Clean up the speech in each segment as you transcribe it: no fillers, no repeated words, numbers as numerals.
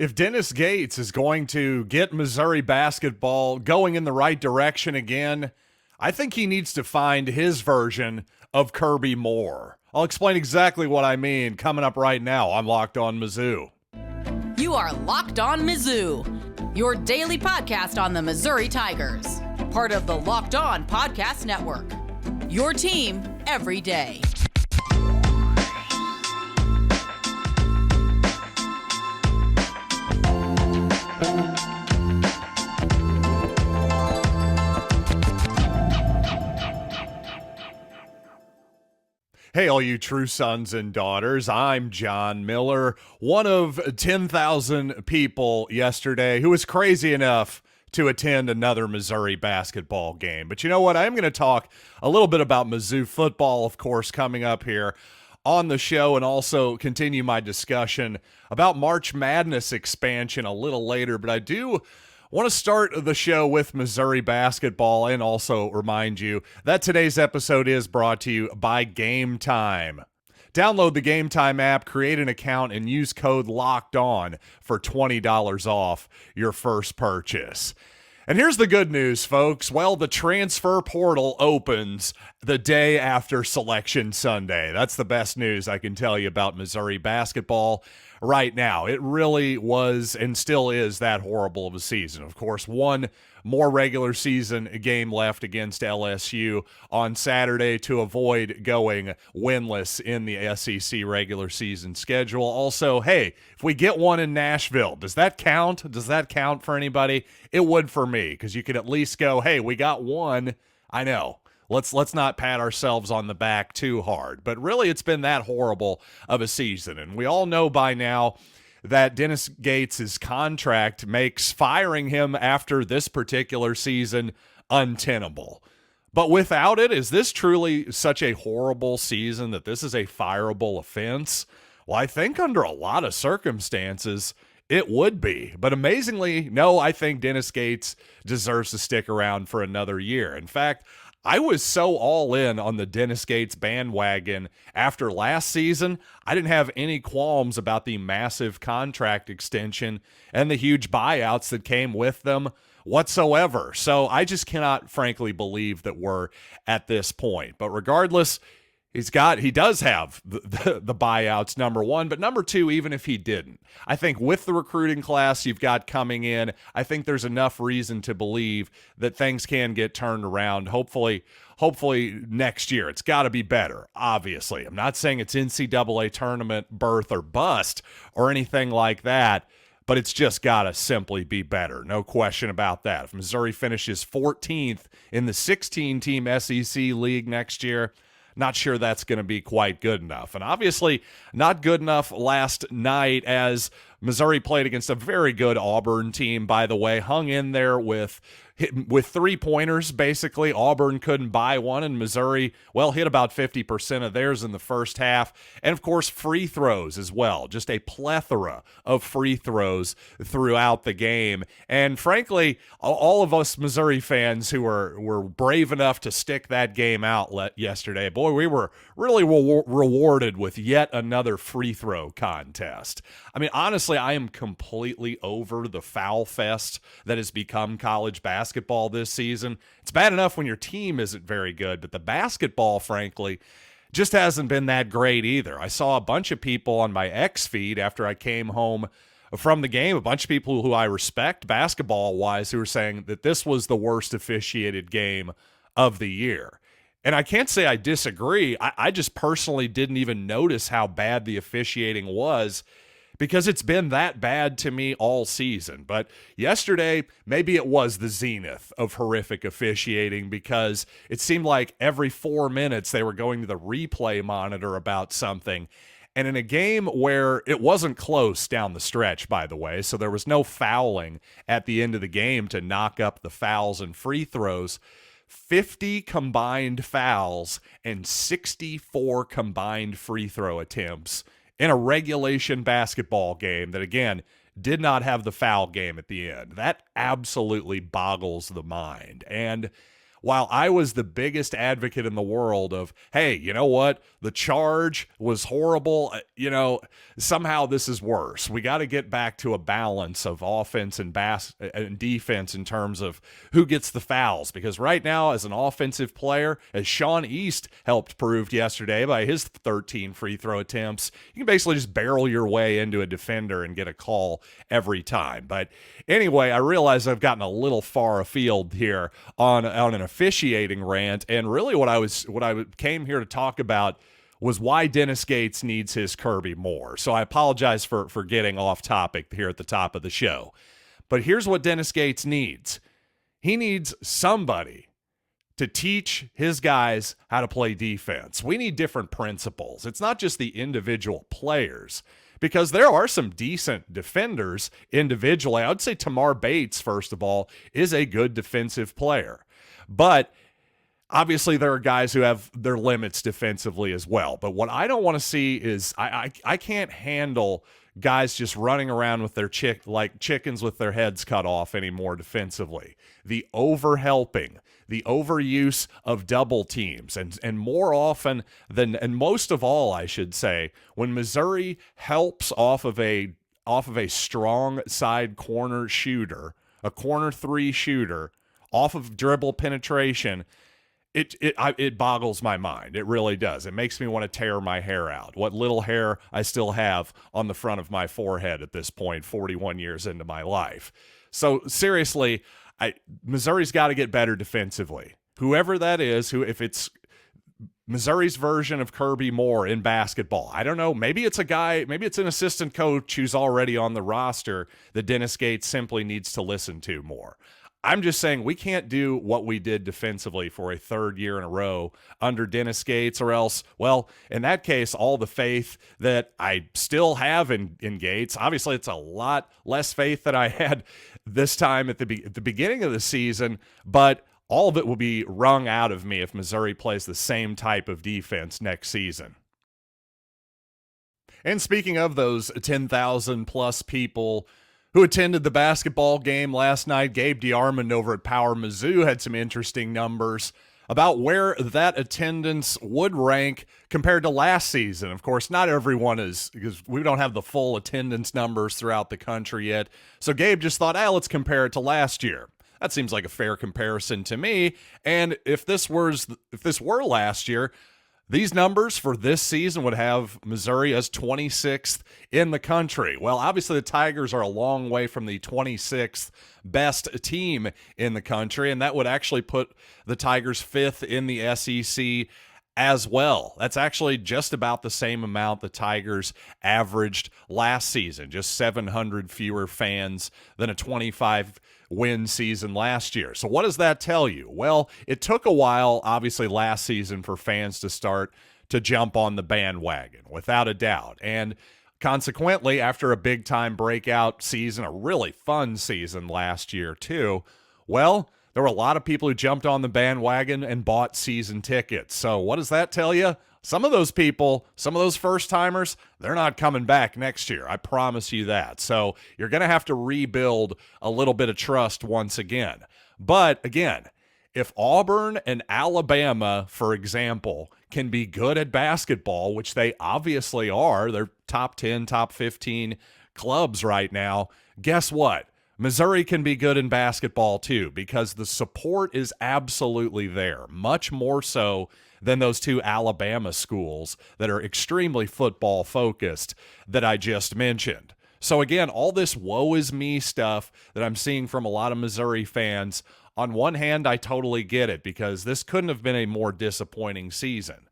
If Dennis Gates is going to get Missouri basketball going in the right direction again, I think he needs to find his version of Kirby Moore. I'll explain exactly what I mean coming up right now. I'm Locked On Mizzou. You are Locked On Mizzou, your daily podcast on the Missouri Tigers. Part of the Locked On Podcast Network. Your team every day. Hey, all you true sons and daughters, I'm John Miller, one of 10,000 people yesterday who was crazy enough to attend another Missouri basketball game. But you know what? I'm going to talk a little bit about Mizzou football, of course, coming up here on the show, and also continue my discussion about March Madness expansion a little later. But I do want to start the show with Missouri basketball and also remind you that today's episode is brought to you by GameTime. Download the GameTime app, create an account, and use code LOCKEDON for $20 off your first purchase. And here's the good news, folks. Well, the transfer portal opens the day after Selection Sunday. That's the best news I can tell you about Missouri basketball right now. It really was and still is that horrible of a season. Of course, one more regular season game left against LSU on Saturday to avoid going winless in the SEC regular season schedule. Also, hey, if we get one in Nashville, does that count? Does that count for anybody? It would for me, because you could at least go, hey, we got one. I know. Let's not pat ourselves on the back too hard. But really, it's been that horrible of a season. And we all know by now that Dennis Gates' contract makes firing him after this particular season untenable. But without it, is this truly such a horrible season that this is a fireable offense? Well, I think under a lot of circumstances, it would be. But amazingly, no, I think Dennis Gates deserves to stick around for another year. In fact, I was so all in on the Dennis Gates bandwagon after last season, I didn't have any qualms about the massive contract extension and the huge buyouts that came with them whatsoever. So I just cannot frankly believe that we're at this point. But regardless, he does have the buyouts, number one, but number two, even if he didn't, I think with the recruiting class you've got coming in, I think there's enough reason to believe that things can get turned around. Hopefully next year. It's got to be better, obviously. I'm not saying it's NCAA tournament berth or bust or anything like that, but it's just got to simply be better. No question about that. If Missouri finishes 14th in the 16-team SEC league next year, not sure that's going to be quite good enough. And obviously not good enough last night as Missouri played against a very good Auburn team, by the way, hung in there with three-pointers, basically. Auburn couldn't buy one, and Missouri, well, hit about 50% of theirs in the first half. And, of course, free throws as well. Just a plethora of free throws throughout the game. And, frankly, all of us Missouri fans who were brave enough to stick that game out yesterday, boy, we were really rewarded with yet another free throw contest. I mean, honestly, I am completely over the foul fest that has become college basketball this season. It's bad enough when your team isn't very good, but the basketball, frankly, just hasn't been that great either. I saw a bunch of people on my X feed after I came home from the game, a bunch of people who I respect basketball-wise, who were saying that this was the worst officiated game of the year. And I can't say I disagree. I just personally didn't even notice how bad the officiating was, because it's been that bad to me all season. But yesterday, maybe it was the zenith of horrific officiating, because it seemed like every 4 minutes they were going to the replay monitor about something. And in a game where it wasn't close down the stretch, by the way, so there was no fouling at the end of the game to knock up the fouls and free throws, 50 combined fouls and 64 combined free throw attempts in a regulation basketball game that, again, did not have the foul game at the end. That absolutely boggles the mind. And while I was the biggest advocate in the world of, hey, you know what? The charge was horrible. Somehow this is worse. We got to get back to a balance of offense and defense in terms of who gets the fouls. Because right now, as an offensive player, as Sean East helped prove yesterday by his 13 free throw attempts, you can basically just barrel your way into a defender and get a call every time. But anyway, I realize I've gotten a little far afield here on an officiating rant, and really what I came here to talk about was why Dennis Gates needs his Kirby Moore. So I apologize for getting off topic here at the top of the show. But here's what Dennis Gates needs. He needs somebody to teach his guys how to play defense. We need different principles. It's not just the individual players, because there are some decent defenders individually. I would say Tamar Bates, first of all, is a good defensive player. But obviously there are guys who have their limits defensively as well. But what I don't want to see is I can't handle guys just running around with their like chickens with their heads cut off anymore defensively. The overhelping, the overuse of double teams, and more often than, and most of all, I should say, when Missouri helps off of a strong side corner shooter, a corner three shooter, off of dribble penetration, it boggles my mind. It really does. It makes me want to tear my hair out. What little hair I still have on the front of my forehead at this point, 41 years into my life. So seriously, Missouri's got to get better defensively. Whoever that is, if it's Missouri's version of Kirby Moore in basketball, I don't know. Maybe it's an assistant coach who's already on the roster that Dennis Gates simply needs to listen to more. I'm just saying we can't do what we did defensively for a third year in a row under Dennis Gates, or else, well, in that case, all the faith that I still have in Gates, obviously it's a lot less faith that I had this time at the beginning of the season, but all of it will be wrung out of me if Missouri plays the same type of defense next season. And speaking of those 10,000 plus people who attended the basketball game last night, Gabe DeArmond over at Power Mizzou had some interesting numbers about where that attendance would rank compared to last season. Of course, not everyone is, because we don't have the full attendance numbers throughout the country yet. So Gabe just thought, let's compare it to last year. That seems like a fair comparison to me. And if this were last year, these numbers for this season would have Missouri as 26th in the country. Well, obviously the Tigers are a long way from the 26th best team in the country, and that would actually put the Tigers 5th in the SEC as well. That's actually just about the same amount the Tigers averaged last season, just 700 fewer fans than a 25-win season last year. So what does that tell you? Well, it took a while, obviously, last season for fans to start to jump on the bandwagon, without a doubt. And consequently, after a big-time breakout season, a really fun season last year too, well, there were a lot of people who jumped on the bandwagon and bought season tickets. So what does that tell you? Some of those people, some of those first-timers, they're not coming back next year. I promise you that. So you're going to have to rebuild a little bit of trust once again. But again, if Auburn and Alabama, for example, can be good at basketball, which they obviously are, they're top 10, top 15 clubs right now, guess what? Missouri can be good in basketball too, because the support is absolutely there, much more so than those two Alabama schools that are extremely football focused that I just mentioned. So again, all this woe is me stuff that I'm seeing from a lot of Missouri fans, on one hand, I totally get it, because this couldn't have been a more disappointing season.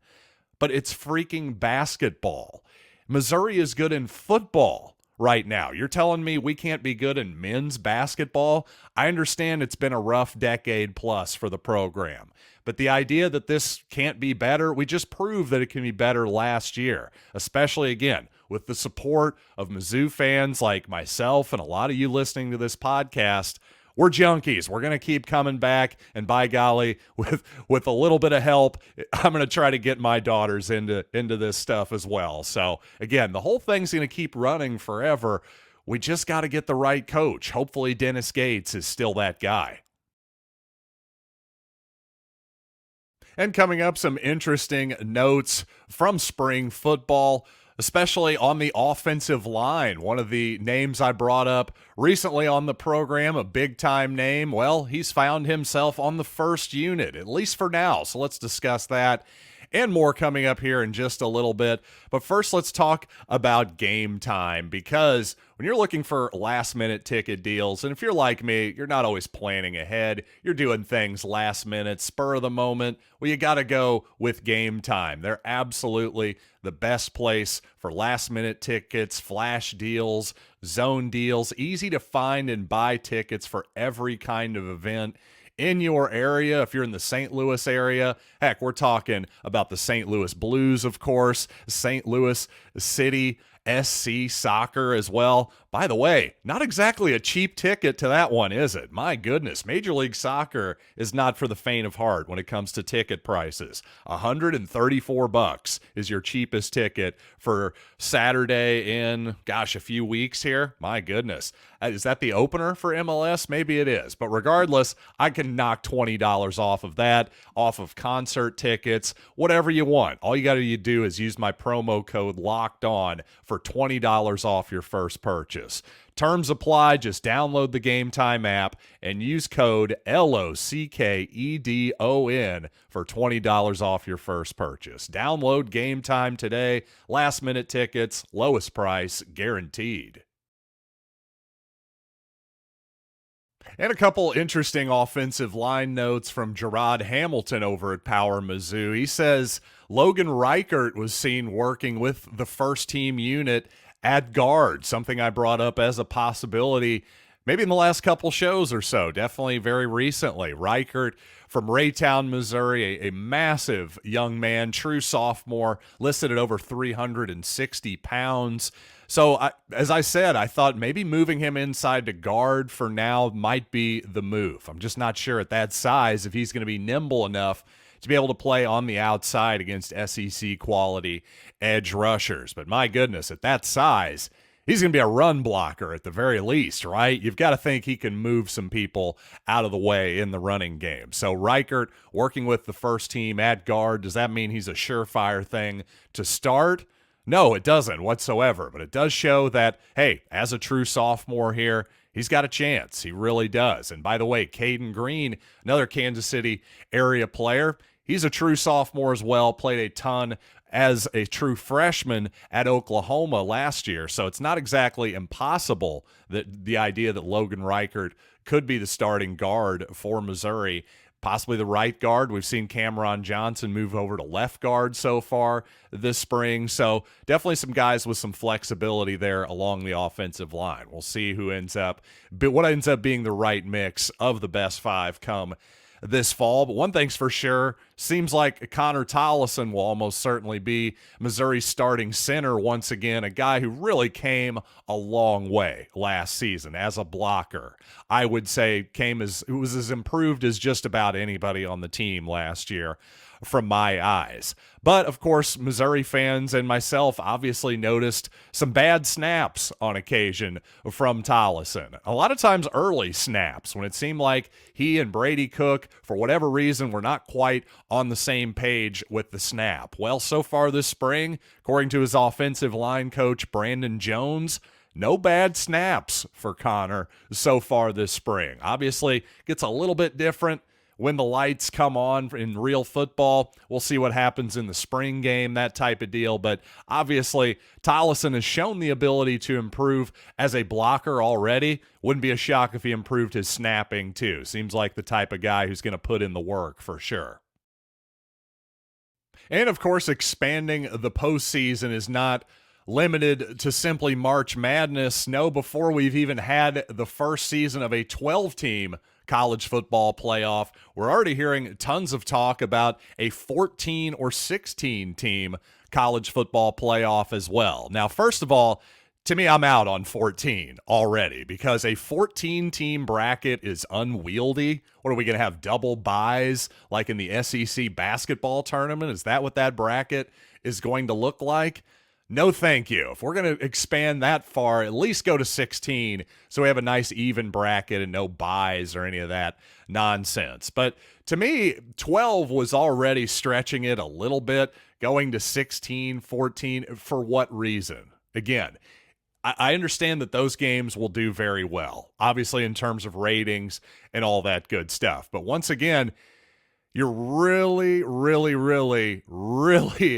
But it's freaking basketball. Missouri is good in football right now. You're telling me we can't be good in men's basketball? I understand it's been a rough decade plus for the program, but the idea that this can't be better, we just proved that it can be better last year, especially, again, with the support of Mizzou fans like myself and a lot of you listening to this podcast. We're junkies. We're going to keep coming back, and by golly, with a little bit of help, I'm going to try to get my daughters into this stuff as well. So again, the whole thing's going to keep running forever. We just got to get the right coach. Hopefully Dennis Gates is still that guy. And coming up, some interesting notes from spring football, especially on the offensive line. One of the names I brought up recently on the program, a big-time name, well, he's found himself on the first unit, at least for now. So let's discuss that and more coming up here in just a little bit. But first, let's talk about Game Time, because when you're looking for last-minute ticket deals, and if you're like me, you're not always planning ahead, you're doing things last minute, spur of the moment, well, you got to go with Game Time. They're absolutely the best place for last-minute tickets, flash deals, zone deals, easy to find and buy tickets for every kind of event in your area. If you're in the St. Louis area, heck, we're talking about the St. Louis Blues, of course, St. Louis City SC Soccer as well. By the way, not exactly a cheap ticket to that one, is it? My goodness, Major League Soccer is not for the faint of heart when it comes to ticket prices. $134 is your cheapest ticket for Saturday in, gosh, a few weeks here. My goodness. Is that the opener for MLS? Maybe it is. But regardless, I can knock $20 off of that, off of concert tickets, whatever you want. All you got to do is use my promo code LOCKEDON for $20 off your first purchase. Terms apply. Just download the GameTime app and use code LOCKEDON for $20 off your first purchase. Download GameTime today. Last minute tickets, lowest price guaranteed. And a couple interesting offensive line notes from Gerard Hamilton over at Power Mizzou. He says Logan Reichert was seen working with the first team unit at guard, something I brought up as a possibility maybe in the last couple shows or so, definitely very recently. Reichert from Raytown, Missouri, a massive young man, true sophomore, listed at over 360 pounds. So, as I said, I thought maybe moving him inside to guard for now might be the move. I'm just not sure at that size if he's going to be nimble enough to be able to play on the outside against SEC quality edge rushers. But my goodness, at that size, he's going to be a run blocker at the very least, right? You've got to think he can move some people out of the way in the running game. So Reichert working with the first team at guard, does that mean he's a surefire thing to start? No, it doesn't whatsoever, but it does show that, hey, as a true sophomore here, he's got a chance. He really does. And by the way, Caden Green, another Kansas City area player, he's a true sophomore as well, played a ton as a true freshman at Oklahoma last year. So it's not exactly impossible that the idea that Logan Reichert could be the starting guard for Missouri, possibly the right guard. We've seen Cameron Johnson move over to left guard so far this spring. So definitely some guys with some flexibility there along the offensive line. We'll see what ends up being the right mix of the best five come this fall. But one thing's for sure, seems like Connor Tollison will almost certainly be Missouri's starting center once again, a guy who really came a long way last season as a blocker. I would say was as improved as just about anybody on the team last year from my eyes. But, of course, Missouri fans and myself obviously noticed some bad snaps on occasion from Tollison. A lot of times early snaps when it seemed like he and Brady Cook, for whatever reason, were not quite on the same page with the snap. Well, so far this spring, according to his offensive line coach, Brandon Jones, no bad snaps for Connor so far this spring. Obviously, gets a little bit different when the lights come on in real football. We'll see what happens in the spring game, that type of deal. But obviously, Tollison has shown the ability to improve as a blocker already. Wouldn't be a shock if he improved his snapping too. Seems like the type of guy who's going to put in the work for sure. And of course, expanding the postseason is not limited to simply March Madness. No, before we've even had the first season of a 12-team college football playoff, we're already hearing tons of talk about a 14 or 16 team college football playoff as well. Now, first of all, to me, I'm out on 14 already because a 14-team bracket is unwieldy. What are we going to have, double byes like in the SEC basketball tournament? Is that what that bracket is going to look like? No, thank you. If we're going to expand that far, at least go to 16 so we have a nice even bracket and no buys or any of that nonsense. But to me, 12 was already stretching it a little bit, going to 16, 14. For what reason? Again, I understand that those games will do very well, obviously in terms of ratings and all that good stuff. But once again, you're really,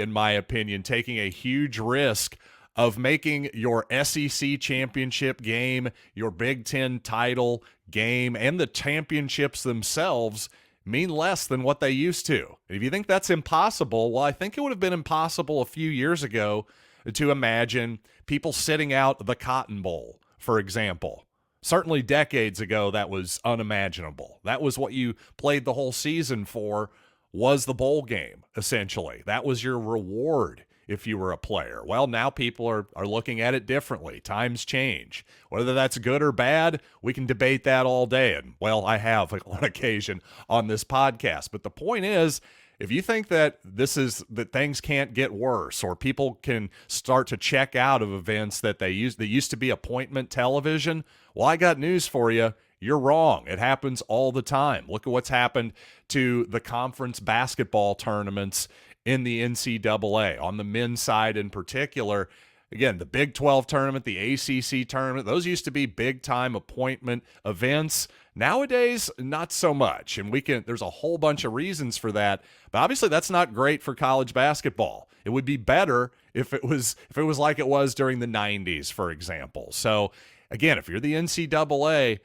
in my opinion, taking a huge risk of making your SEC championship game, your Big Ten title game, and the championships themselves mean less than what they used to. If you think that's impossible, well, I think it would have been impossible a few years ago to imagine people sitting out the Cotton Bowl, for example. Certainly decades ago, that was unimaginable. That was what you played the whole season for, was the bowl game, essentially. That was your reward if you were a player. Well, now people are looking at it differently. Times change. Whether that's good or bad, we can debate that all day. And, well, I have on occasion on this podcast. But the point is, if you think that that things can't get worse or people can start to check out of events that used to be appointment television, well, I got news for you. You're wrong. It happens all the time. Look at what's happened to the conference basketball tournaments in the NCAA, on the men's side in particular. Again, the Big 12 tournament, the ACC tournament, those used to be big-time appointment events. Nowadays, not so much, and there's a whole bunch of reasons for that, but obviously that's not great for college basketball. It would be better if it was like it was during the 90s, for example. So, again, if you're the NCAA,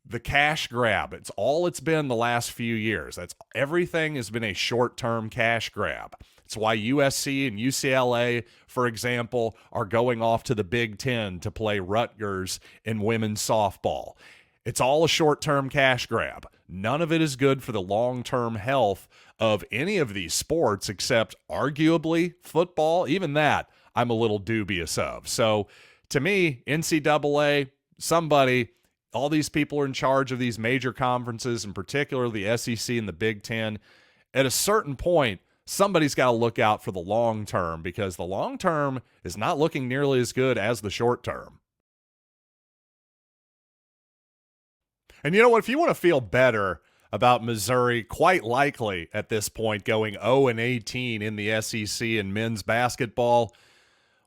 the cash grab, it's been the last few years. Everything has been a short-term cash grab. It's why USC and UCLA, for example, are going off to the Big Ten to play Rutgers in women's softball. It's all a short-term cash grab. None of it is good for the long-term health of any of these sports except arguably football. Even that I'm a little dubious of. So to me, NCAA, all these people are in charge of these major conferences, in particular the SEC and the Big Ten. At a certain point, somebody's got to look out for the long term, because the long term is not looking nearly as good as the short term. And you know what? If you want to feel better about Missouri, quite likely at this point going 0-18 in the SEC in men's basketball,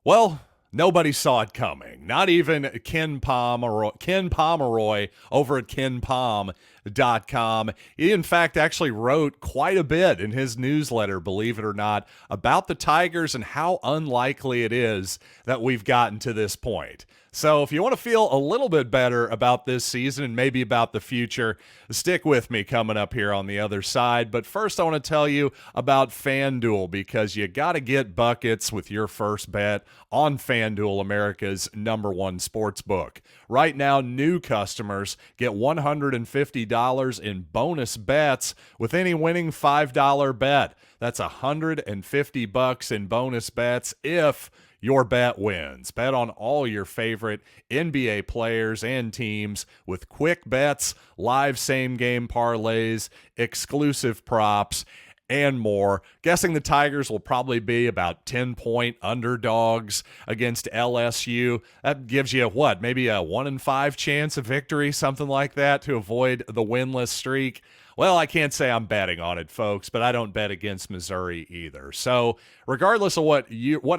well, nobody saw it coming. Not even Ken Pomeroy over at KenPom.com. He, in fact, actually wrote quite a bit in his newsletter, believe it or not, about the Tigers and how unlikely it is that we've gotten to this point. So if you want to feel a little bit better about this season and maybe about the future, stick with me coming up here on the other side. But first, I want to tell you about FanDuel, because you got to get buckets with your first bet on FanDuel, America's #1 sports book. Right now, new customers get $150 in bonus bets with any winning $5 bet. That's $150 in bonus bets if your bet wins. Bet on all your favorite NBA players and teams with quick bets, live same-game parlays, exclusive props, and more. Guessing the Tigers will probably be about 10-point underdogs against LSU. That gives you, maybe a 1 in 5 chance of victory, something like that, to avoid the winless streak. Well, I can't say I'm betting on it, folks, but I don't bet against Missouri either. So regardless of what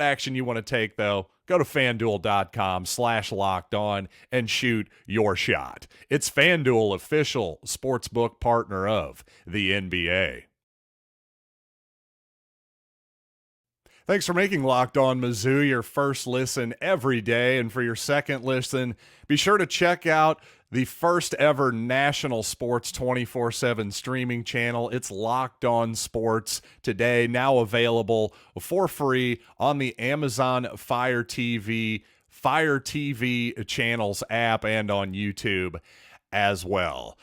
action you want to take, though, go to FanDuel.com/lockedon and shoot your shot. It's FanDuel, official sportsbook partner of the NBA. Thanks for making Locked On Mizzou your first listen every day. And for your second listen, be sure to check out the first ever national sports 24/7 streaming channel. It's Locked On Sports today, now available for free on the Amazon Fire TV channels app and on YouTube as well.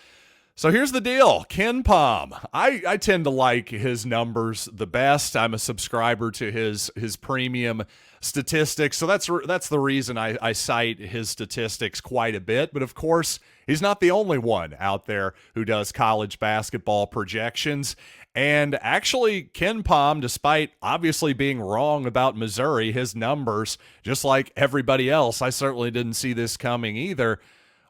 So here's the deal. Ken Pom. I tend to like his numbers the best. I'm a subscriber to his premium statistics. So that's the reason I cite his statistics quite a bit. But of course, he's not the only one out there who does college basketball projections. And actually, Ken Pom, despite obviously being wrong about Missouri, his numbers, just like everybody else, I certainly didn't see this coming either.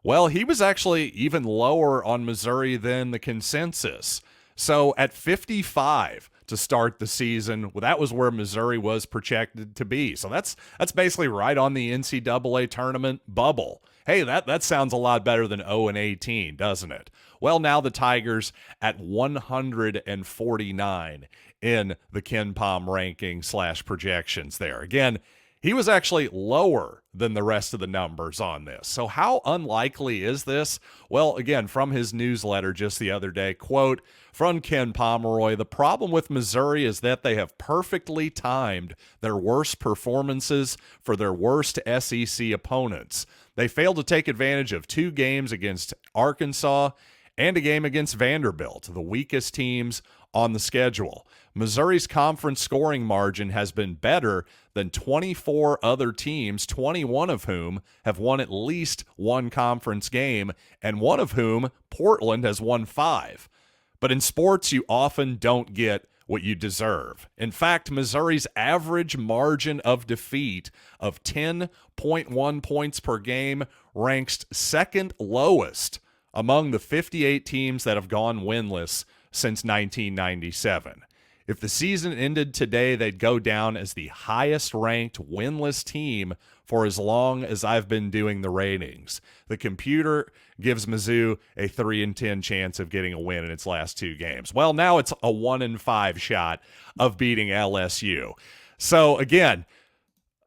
Well, he was actually even lower on Missouri than the consensus. So at 55 to start the season, well, that was where Missouri was projected to be. So that's basically right on the NCAA tournament bubble. Hey, that sounds a lot better than 0-18, doesn't it? Well, now the Tigers at 149 in the Ken Pom ranking / projections there. Again, he was actually lower than the rest of the numbers on this. So how unlikely is this? Well, again, from his newsletter just the other day, quote, from Ken Pomeroy, the problem with Missouri is that they have perfectly timed their worst performances for their worst SEC opponents. They failed to take advantage of 2 games against Arkansas and a game against Vanderbilt, the weakest teams on the schedule. Missouri's conference scoring margin has been better than 24 other teams, 21 of whom have won at least one conference game, and one of whom, Portland, has won 5. But in sports, you often don't get what you deserve. In fact, Missouri's average margin of defeat of 10.1 points per game ranks second lowest among the 58 teams that have gone winless since 1997. If the season ended today, they'd go down as the highest-ranked winless team for as long as I've been doing the ratings. The computer gives Mizzou a 3-10 chance of getting a win in its last 2 games. Well, now it's a 1-5 shot of beating LSU. So, again,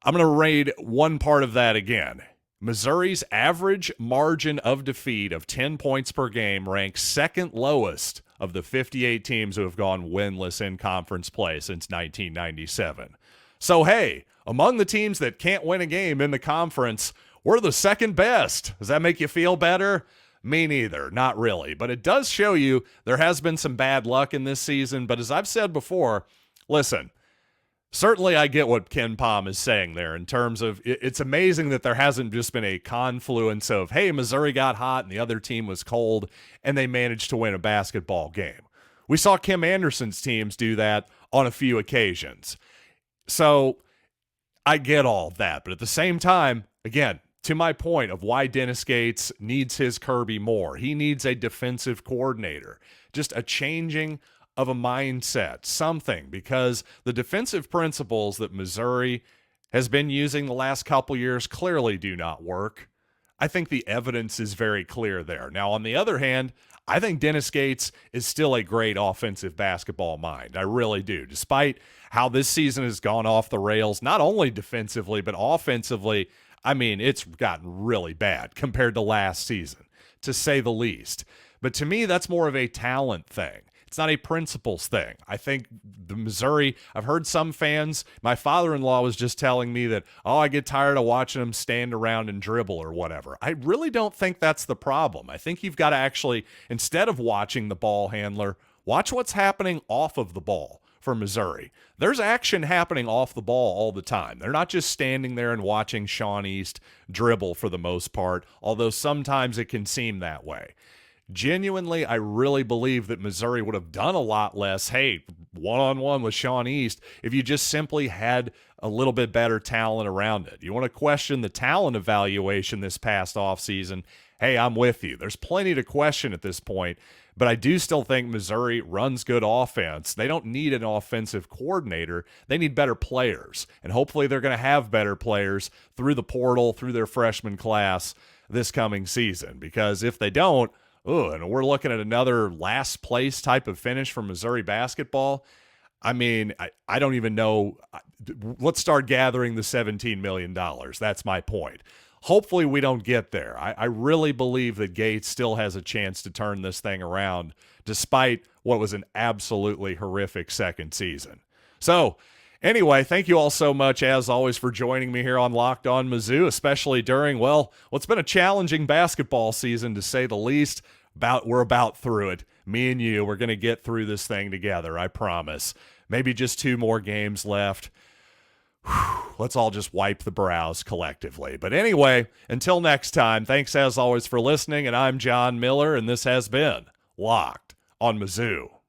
I'm going to read one part of that again. Missouri's average margin of defeat of 10 points per game ranks second lowest of the 58 teams who have gone winless in conference play since 1997. So, hey, among the teams that can't win a game in the conference, we're the second best. Does that make you feel better? Me neither, not really. But it does show you there has been some bad luck in this season. But as I've said before, listen, certainly I get what Ken Pom is saying there in terms of it's amazing that there hasn't just been a confluence of, hey, Missouri got hot and the other team was cold and they managed to win a basketball game. We saw Kim Anderson's teams do that on a few occasions. So I get all of that. But at the same time, again, to my point of why Dennis Gates needs his Kirby Moore, he needs a defensive coordinator, just a changing of a mindset, something, because the defensive principles that Missouri has been using the last couple years clearly do not work. I think the evidence is very clear there. Now, on the other hand, I think Dennis Gates is still a great offensive basketball mind. I really do. Despite how this season has gone off the rails, not only defensively, but offensively, I mean, it's gotten really bad compared to last season, to say the least. But to me, that's more of a talent thing. It's not a principles thing. I think the Missouri, I've heard some fans, my father-in-law was just telling me that, I get tired of watching them stand around and dribble or whatever. I really don't think that's the problem. I think you've got to actually, instead of watching the ball handler, watch what's happening off of the ball for Missouri. There's action happening off the ball all the time. They're not just standing there and watching Sean East dribble for the most part, although sometimes it can seem that way. Genuinely, I really believe that Missouri would have done a lot less, hey, one-on-one with Sean East, if you just simply had a little bit better talent around it. You want to question the talent evaluation this past offseason, hey, I'm with you. There's plenty to question at this point, but I do still think Missouri runs good offense. They don't need an offensive coordinator. They need better players, and hopefully they're going to have better players through the portal, through their freshman class this coming season, because if they don't, and we're looking at another last place type of finish for Missouri basketball. I mean, I don't even know. Let's start gathering the $17 million. That's my point. Hopefully we don't get there. I really believe that Gates still has a chance to turn this thing around despite what was an absolutely horrific second season. So, anyway, thank you all so much, as always, for joining me here on Locked On Mizzou, especially during, what's been a challenging basketball season, to say the least. We're about through it. Me and you, we're going to get through this thing together, I promise. Maybe just 2 more games left. Let's all just wipe the brows collectively. But anyway, until next time, thanks as always for listening, and I'm John Miller, and this has been Locked on Mizzou.